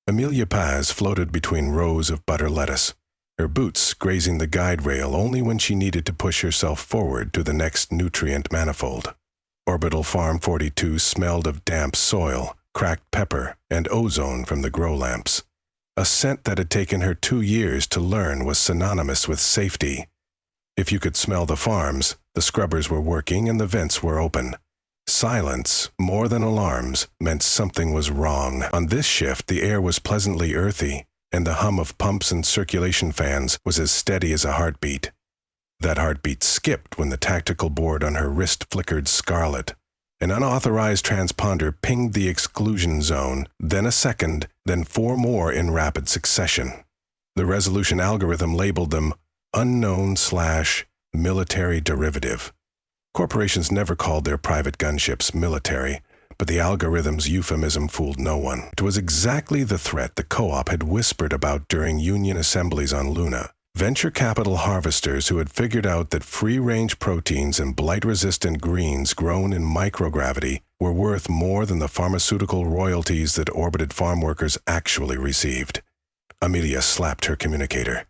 Amelia Paz floated between rows of butter lettuce, her boots grazing the guide rail only when she needed to push herself forward to the next nutrient manifold. Orbital Farm 42 smelled of damp soil, cracked pepper, and ozone from the grow lamps. A scent that had taken her 2 years to learn was synonymous with safety. If you could smell the farms, the scrubbers were working and the vents were open. Silence, more than alarms, meant something was wrong. On this shift, the air was pleasantly earthy, and the hum of pumps and circulation fans was as steady as a heartbeat. That heartbeat skipped when the tactical board on her wrist flickered scarlet. An unauthorized transponder pinged the exclusion zone, then a second, then 4 more in rapid succession. The resolution algorithm labeled them unknown/military derivative. Corporations never called their private gunships military, but the algorithm's euphemism fooled no one. It was exactly the threat the co-op had whispered about during union assemblies on Luna. Venture capital harvesters who had figured out that free-range proteins and blight-resistant greens grown in microgravity were worth more than the pharmaceutical royalties that orbited farm workers actually received. Amelia slapped her communicator.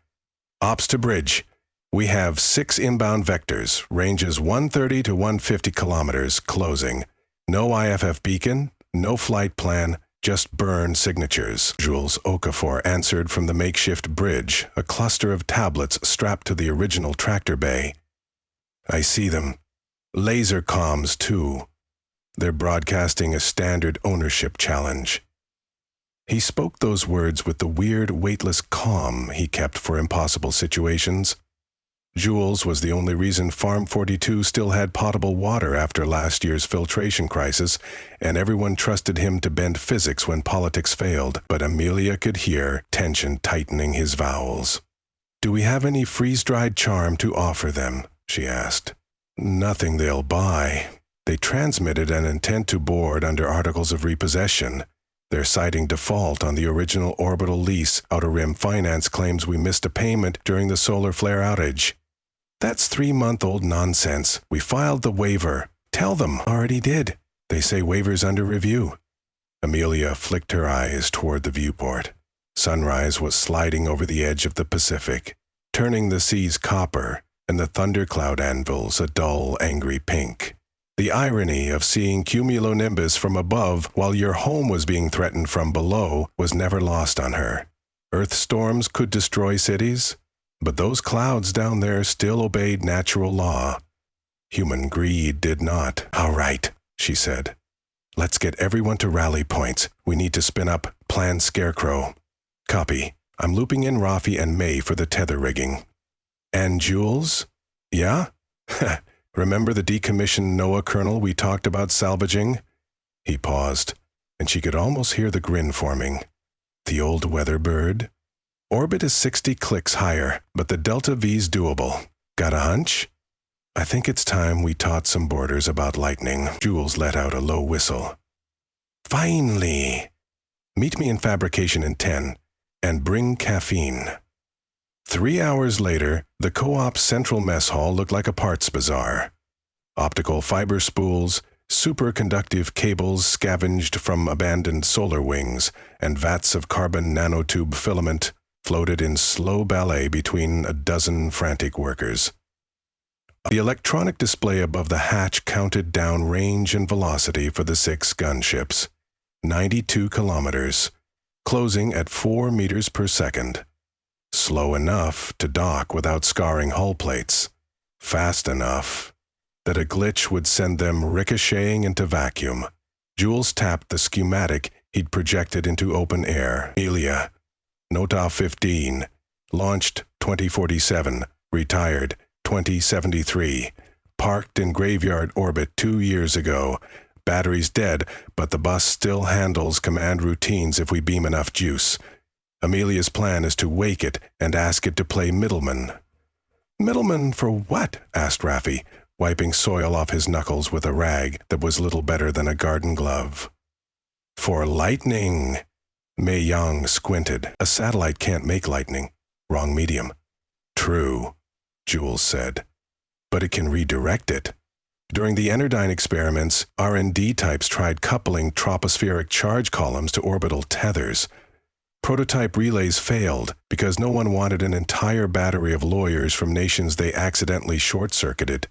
Ops to bridge. We have 6 inbound vectors, ranges 130 to 150 kilometers, closing. No IFF beacon, no flight plan, just burn signatures. Jules Okafor answered from the makeshift bridge, a cluster of tablets strapped to the original tractor bay. I see them. Laser comms, too. They're broadcasting a standard ownership challenge. He spoke those words with the weird, weightless calm he kept for impossible situations. Jules was the only reason Farm 42 still had potable water after last year's filtration crisis, and everyone trusted him to bend physics when politics failed, but Amelia could hear tension tightening his vowels. "Do we have any freeze-dried charm to offer them?" she asked. "Nothing they'll buy. They transmitted an intent to board under Articles of Repossession. They're citing default on the original orbital lease. Outer Rim Finance claims we missed a payment during the solar flare outage." "That's 3-month-old nonsense. We filed the waiver. Tell them." "Already did. They say waiver's under review." Amelia flicked her eyes toward the viewport. Sunrise was sliding over the edge of the Pacific, turning the seas copper and the thundercloud anvils a dull, angry pink. The irony of seeing cumulonimbus from above while your home was being threatened from below was never lost on her. Earth storms could destroy cities, but those clouds down there still obeyed natural law. Human greed did not. "All right," she said. "Let's get everyone to rally points. We need to spin up Plan Scarecrow." "Copy. I'm looping in Rafi and May for the tether rigging." "And Jules?" "Yeah? Remember the decommissioned NOAA colonel we talked about salvaging?" He paused, and she could almost hear the grin forming. "The old weather bird? Orbit is 60 clicks higher, but the Delta V's doable. Got a hunch? I think it's time we taught some boarders about lightning." Jules let out a low whistle. "Finally! Meet me in fabrication in 10, and bring caffeine." 3 hours later, the co-op's central mess hall looked like a parts bazaar. Optical fiber spools, superconductive cables scavenged from abandoned solar wings, and vats of carbon nanotube filament floated in slow ballet between a dozen frantic workers. The electronic display above the hatch counted down range and velocity for the 6 gunships. 92 kilometers, closing at 4 meters per second. Slow enough to dock without scarring hull plates. Fast enough that a glitch would send them ricocheting into vacuum. Jules tapped the schematic he'd projected into open air. "Amelia, Nota 15, launched 2047, retired 2073, parked in graveyard orbit 2 years ago. Battery's dead, but the bus still handles command routines if we beam enough juice. Amelia's plan is to wake it and ask it to play middleman." "Middleman for what?" asked Rafi, wiping soil off his knuckles with a rag that was little better than a garden glove. "For lightning." Mei Yang squinted. "A satellite can't make lightning. Wrong medium." "True," Jules said, "but it can redirect it. During the Enerdyne experiments, R&D types tried coupling tropospheric charge columns to orbital tethers. Prototype relays failed because no one wanted an entire battery of lawyers from nations they accidentally short-circuited.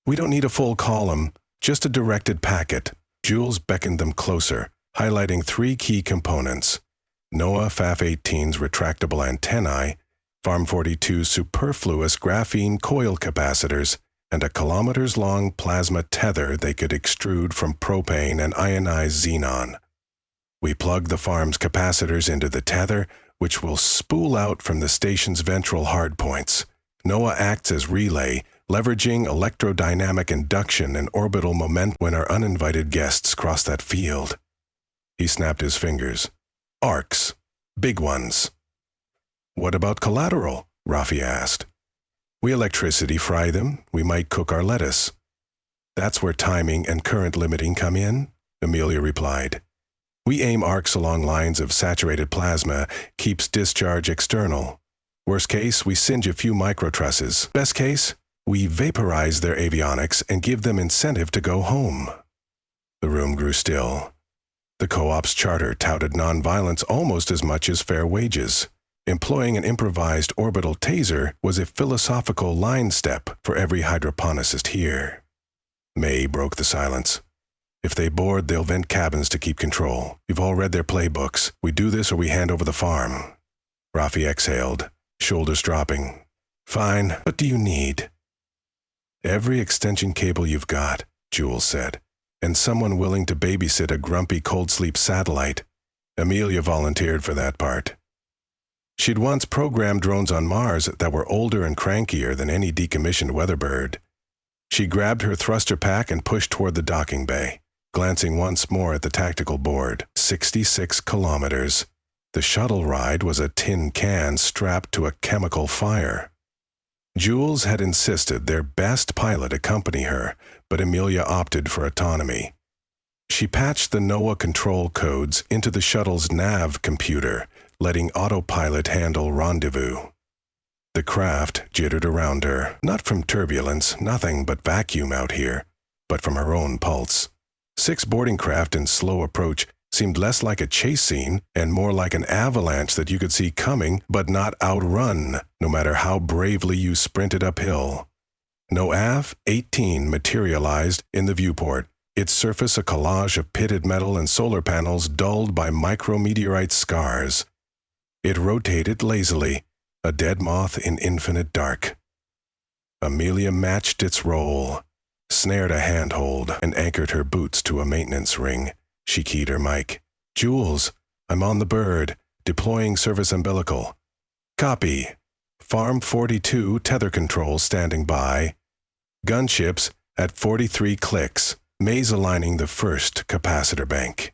We don't need a full column, just a directed packet. Jules beckoned them closer, highlighting 3 key components: NOAA FAF-18's retractable antennae, Farm 42's superfluous graphene coil capacitors, and a kilometers-long plasma tether they could extrude from propane and ionized xenon. We plug the farm's capacitors into the tether, which will spool out from the station's ventral hardpoints. NOAA acts as relay, leveraging electrodynamic induction and orbital momentum when our uninvited guests cross that field. He snapped his fingers. Arcs. Big ones. What about collateral? Rafi asked. We electricity fry them. We might cook our lettuce. That's where timing and current limiting come in, Amelia replied. We aim arcs along lines of saturated plasma, keeps discharge external. Worst case, we singe a few microtrusses. Best case, we vaporize their avionics and give them incentive to go home. The room grew still. The co-op's charter touted nonviolence almost as much as fair wages. Employing an improvised orbital taser was a philosophical line step for every hydroponicist here. May broke the silence. If they board, they'll vent cabins to keep control. You've all read their playbooks. We do this or we hand over the farm. Rafi exhaled, shoulders dropping. Fine, what do you need? Every extension cable you've got, Jules said, and someone willing to babysit a grumpy cold sleep satellite. Amelia volunteered for that part. She'd once programmed drones on Mars that were older and crankier than any decommissioned weatherbird. She grabbed her thruster pack and pushed toward the docking bay, glancing once more at the tactical board. 66 kilometers. The shuttle ride was a tin can strapped to a chemical fire. Jules had insisted their best pilot accompany her, but Amelia opted for autonomy. She patched the NOAA control codes into the shuttle's nav computer, letting autopilot handle rendezvous. The craft jittered around her, not from turbulence, nothing but vacuum out here, but from her own pulse. 6 boarding craft in slow approach seemed less like a chase scene and more like an avalanche that you could see coming but not outrun, no matter how bravely you sprinted uphill. No FAF-18 materialized in the viewport, its surface a collage of pitted metal and solar panels dulled by micrometeorite scars. It rotated lazily, a dead moth in infinite dark. Amelia matched its roll, snared a handhold, and anchored her boots to a maintenance ring. She keyed her mic. Jules, I'm on the bird, deploying service umbilical. Copy. Farm 42 tether control standing by. Gunships at 43 clicks. May's aligning the first capacitor bank.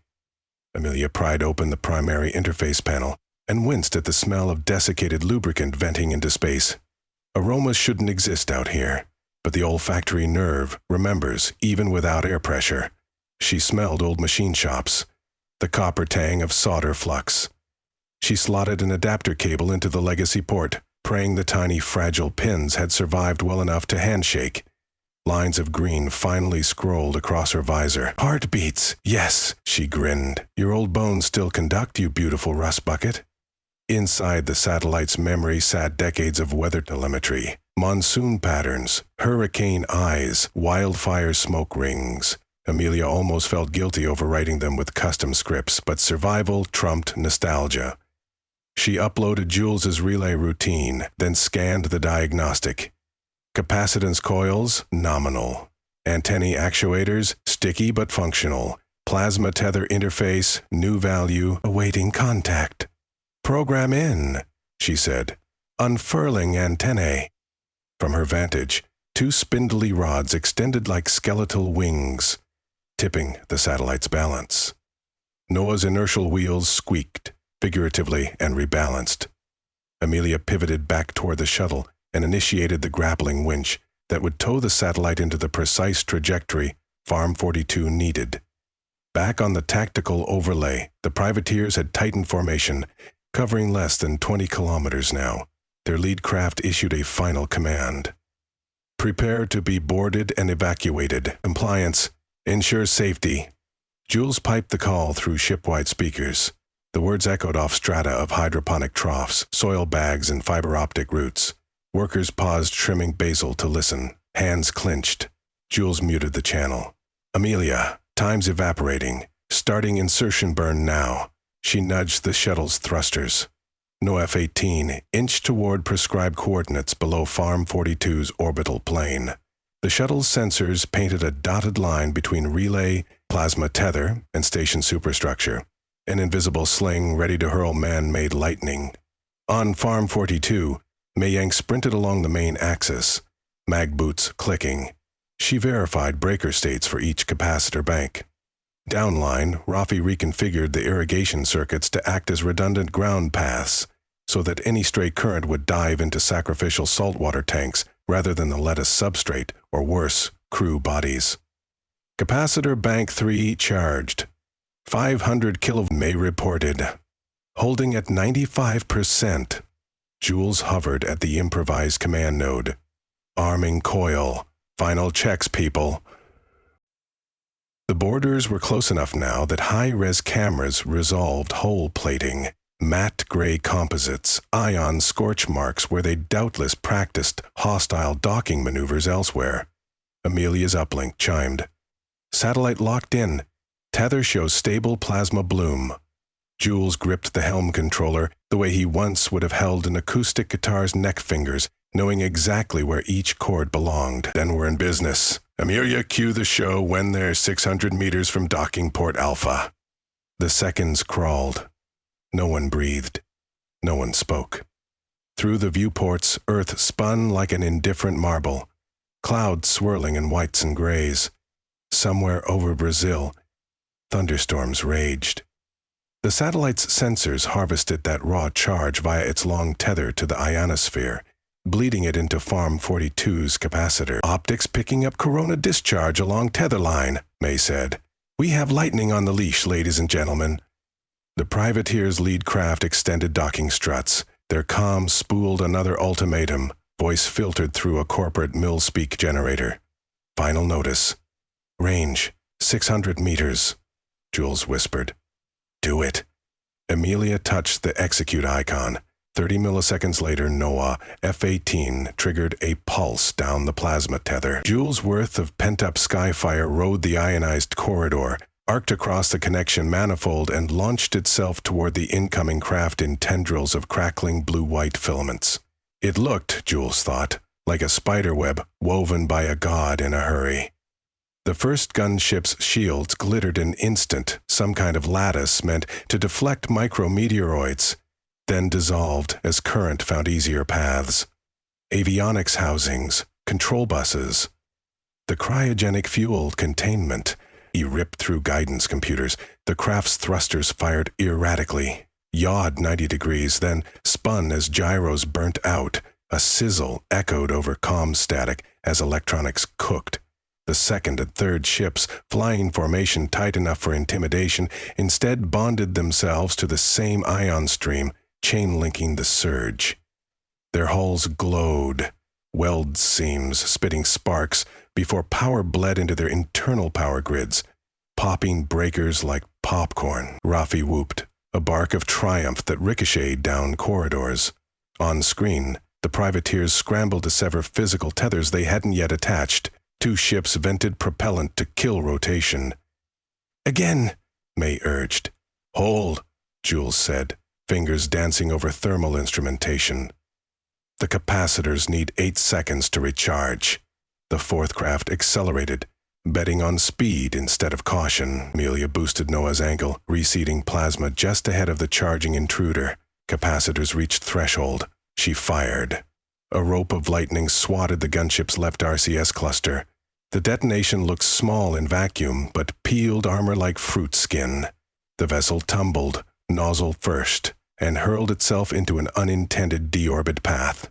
Amelia pried open the primary interface panel and winced at the smell of desiccated lubricant venting into space. Aromas shouldn't exist out here, but the olfactory nerve remembers even without air pressure. She smelled old machine shops, the copper tang of solder flux. She slotted an adapter cable into the legacy port, praying the tiny fragile pins had survived well enough to handshake. Lines of green finally scrolled across her visor. Heartbeats, yes, she grinned. Your old bones still conduct, you beautiful rust bucket. Inside the satellite's memory sat decades of weather telemetry, monsoon patterns, hurricane eyes, wildfire smoke rings. Amelia almost felt guilty overwriting them with custom scripts, but survival trumped nostalgia. She uploaded Jules's relay routine, then scanned the diagnostic. Capacitance coils, nominal. Antennae actuators, sticky but functional. Plasma tether interface, new value, awaiting contact. Program in, she said, unfurling antennae. From her vantage, 2 spindly rods extended like skeletal wings, tipping the satellite's balance. NOAA's inertial wheels squeaked, figuratively, and rebalanced. Amelia pivoted back toward the shuttle and initiated the grappling winch that would tow the satellite into the precise trajectory Farm 42 needed. Back on the tactical overlay, the privateers had tightened formation, covering less than 20 kilometers now. Their lead craft issued a final command. Prepare to be boarded and evacuated. Compliance. Ensure safety. Jules piped the call through shipwide speakers. The words echoed off strata of hydroponic troughs, soil bags, and fiber optic roots. Workers paused trimming basil to listen. Hands clenched. Jules muted the channel. Amelia, time's evaporating. Starting insertion burn now. She nudged the shuttle's thrusters. No F-18 inched toward prescribed coordinates below Farm 42's orbital plane. The shuttle's sensors painted a dotted line between relay, plasma tether, and station superstructure. An invisible sling ready to hurl man-made lightning. On Farm 42, Mayang sprinted along the main axis, mag boots clicking. She verified breaker states for each capacitor bank. Downline, Rafi reconfigured the irrigation circuits to act as redundant ground paths, so that any stray current would dive into sacrificial saltwater tanks rather than the lettuce substrate, or worse, crew bodies. Capacitor Bank 3 charged. 500 kV, May reported. Holding at 95%. Jules hovered at the improvised command node. Arming coil. Final checks, people. The borders were close enough now that high-res cameras resolved hole plating, matte gray composites, ion scorch marks where they'd doubtless practiced hostile docking maneuvers elsewhere. Amelia's uplink chimed. Satellite locked in. Tether shows stable plasma bloom. Jules gripped the helm controller the way he once would have held an acoustic guitar's neck fingers, knowing exactly where each chord belonged. Then we're in business. Amelia, cue the show when they're 600 meters from docking port Alpha. The seconds crawled. No one breathed. No one spoke. Through the viewports, Earth spun like an indifferent marble, clouds swirling in whites and grays. Somewhere over Brazil, thunderstorms raged. The satellite's sensors harvested that raw charge via its long tether to the ionosphere, bleeding it into Farm 42's capacitor. Optics picking up corona discharge along tether line, May said. We have lightning on the leash, ladies and gentlemen. The privateer's lead craft extended docking struts. Their comms spooled another ultimatum, voice filtered through a corporate mill-speak generator. Final notice. Range, 600 meters, Jules whispered. Do it. Amelia touched the execute icon. 30 milliseconds later, NOAA F-18 triggered a pulse down the plasma tether. Joules' worth of pent-up skyfire rode the ionized corridor, arced across the connection manifold, and launched itself toward the incoming craft in tendrils of crackling blue-white filaments. It looked, Jules thought, like a spiderweb woven by a god in a hurry. The first gunship's shields glittered an instant, some kind of lattice meant to deflect micrometeoroids, then dissolved as current found easier paths. Avionics housings, control buses. The cryogenic fuel containment. He ripped through guidance computers. The craft's thrusters fired erratically, yawed 90 degrees, then spun as gyros burnt out. A sizzle echoed over comm static as electronics cooked. The second and third ships, flying in formation tight enough for intimidation, instead bonded themselves to the same ion stream, chain-linking the surge. Their hulls glowed, weld seams spitting sparks before power bled into their internal power grids, popping breakers like popcorn. Rafi whooped, a bark of triumph that ricocheted down corridors. On screen, the privateers scrambled to sever physical tethers they hadn't yet attached. Two ships vented propellant to kill rotation. Again, May urged. Hold, Jules said, fingers dancing over thermal instrumentation. The capacitors need 8 seconds to recharge. The fourth craft accelerated, betting on speed instead of caution. Amelia boosted Noah's angle, reseating plasma just ahead of the charging intruder. Capacitors reached threshold. She fired. A rope of lightning swatted the gunship's left RCS cluster. The detonation looked small in vacuum, but peeled armor like fruit skin. The vessel tumbled, nozzle first, and hurled itself into an unintended deorbit path.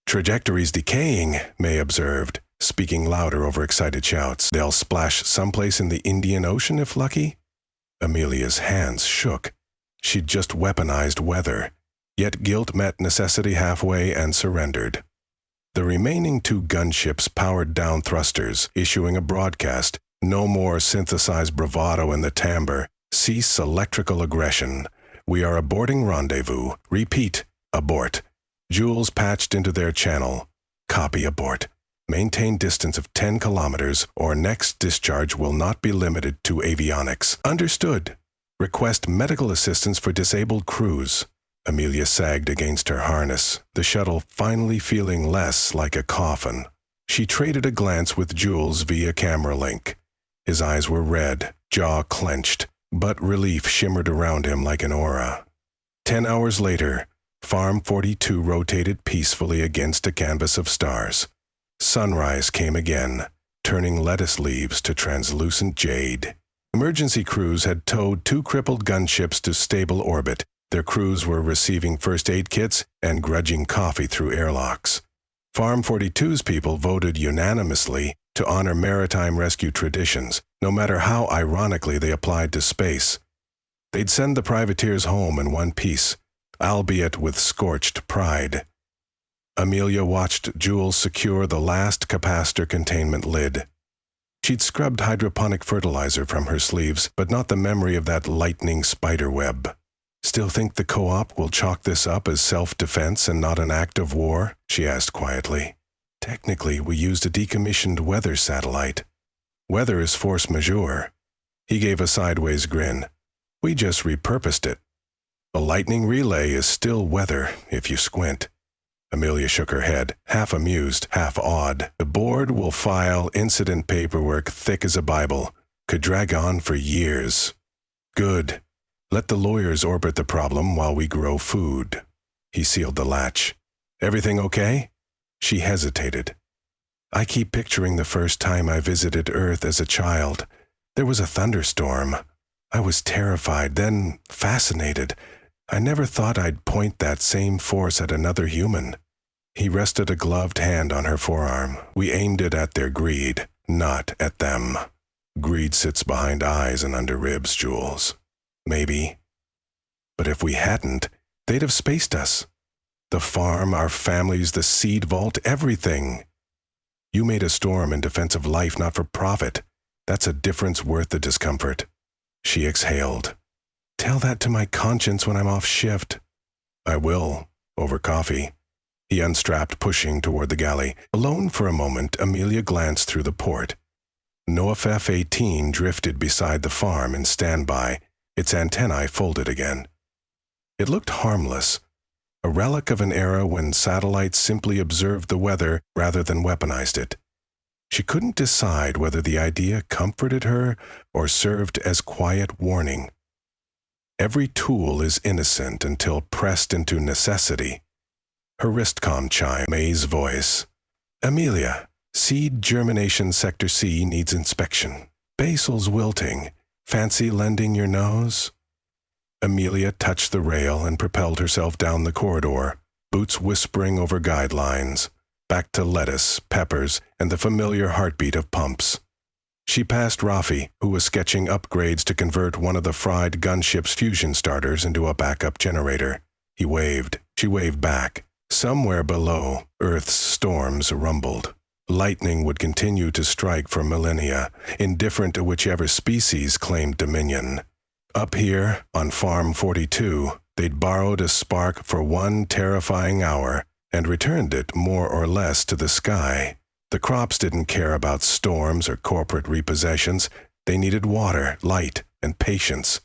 Trajectory's decaying, May observed, speaking louder over excited shouts. They'll splash someplace in the Indian Ocean if lucky? Amelia's hands shook. She'd just weaponized weather, yet guilt met necessity halfway and surrendered. The remaining 2 gunships powered down thrusters, issuing a broadcast. No more synthesized bravado in the timbre. Cease electrical aggression. We are aborting rendezvous. Repeat, abort. Jules patched into their channel. Copy abort. Maintain distance of 10 kilometers or next discharge will not be limited to avionics. Understood. Request medical assistance for disabled crews. Amelia sagged against her harness, the shuttle finally feeling less like a coffin. She traded a glance with Jules via camera link. His eyes were red, jaw clenched, but relief shimmered around him like an aura. 10 hours later, Farm 42 rotated peacefully against a canvas of stars. Sunrise came again, turning lettuce leaves to translucent jade. Emergency crews had towed 2 crippled gunships to stable orbit. Their crews were receiving first aid kits and grudging coffee through airlocks. Farm 42's people voted unanimously to honor maritime rescue traditions, no matter how ironically they applied to space. They'd send the privateers home in one piece, albeit with scorched pride. Amelia watched Jules secure the last capacitor containment lid. She'd scrubbed hydroponic fertilizer from her sleeves, but not the memory of that lightning spider web. Still think the co-op will chalk this up as self-defense and not an act of war? She asked quietly. Technically, we used a decommissioned weather satellite. Weather is force majeure. He gave a sideways grin. We just repurposed it. A lightning relay is still weather, if you squint. Amelia shook her head, half amused, half awed. The board will file incident paperwork thick as a Bible. Could drag on for years. Good. Let the lawyers orbit the problem while we grow food. He sealed the latch. Everything okay? She hesitated. I keep picturing the first time I visited Earth as a child. There was a thunderstorm. I was terrified, then fascinated. I never thought I'd point that same force at another human. He rested a gloved hand on her forearm. We aimed it at their greed, not at them. Greed sits behind eyes and under ribs, Jules. Maybe. But if we hadn't, they'd have spaced us. The farm, our families, the seed vault, everything. You made a storm in defense of life, not for profit. That's a difference worth the discomfort. She exhaled. Tell that to my conscience when I'm off shift. I will, over coffee. He unstrapped, pushing toward the galley. Alone for a moment, Amelia glanced through the port. NOAF F-18 drifted beside the farm in standby, its antennae folded again. It looked harmless, a relic of an era when satellites simply observed the weather rather than weaponized it. She couldn't decide whether the idea comforted her or served as quiet warning. Every tool is innocent until pressed into necessity. Her wristcom chimed. May's voice. Amelia, seed germination sector C needs inspection. Basil's wilting. Fancy lending your nose? Amelia touched the rail and propelled herself down the corridor, boots whispering over guidelines, back to lettuce, peppers, and the familiar heartbeat of pumps. She passed Rafi, who was sketching upgrades to convert one of the fried gunship's fusion starters into a backup generator. He waved. She waved back. Somewhere below, Earth's storms rumbled. Lightning would continue to strike for millennia, indifferent to whichever species claimed dominion. Up here, on Farm 42, they'd borrowed a spark for one terrifying hour and returned it more or less to the sky. The crops didn't care about storms or corporate repossessions. They needed water, light, and patience.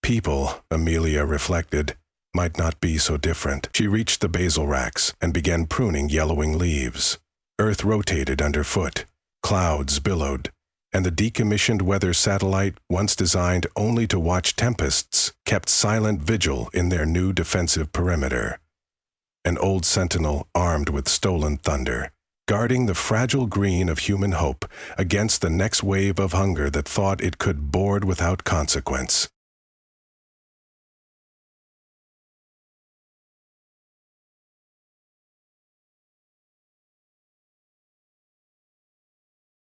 People, Amelia reflected, might not be so different. She reached the basil racks and began pruning yellowing leaves. Earth rotated underfoot. Clouds billowed, and the decommissioned weather satellite, once designed only to watch tempests, kept silent vigil in their new defensive perimeter. An old sentinel armed with stolen thunder, guarding the fragile green of human hope against the next wave of hunger that thought it could board without consequence.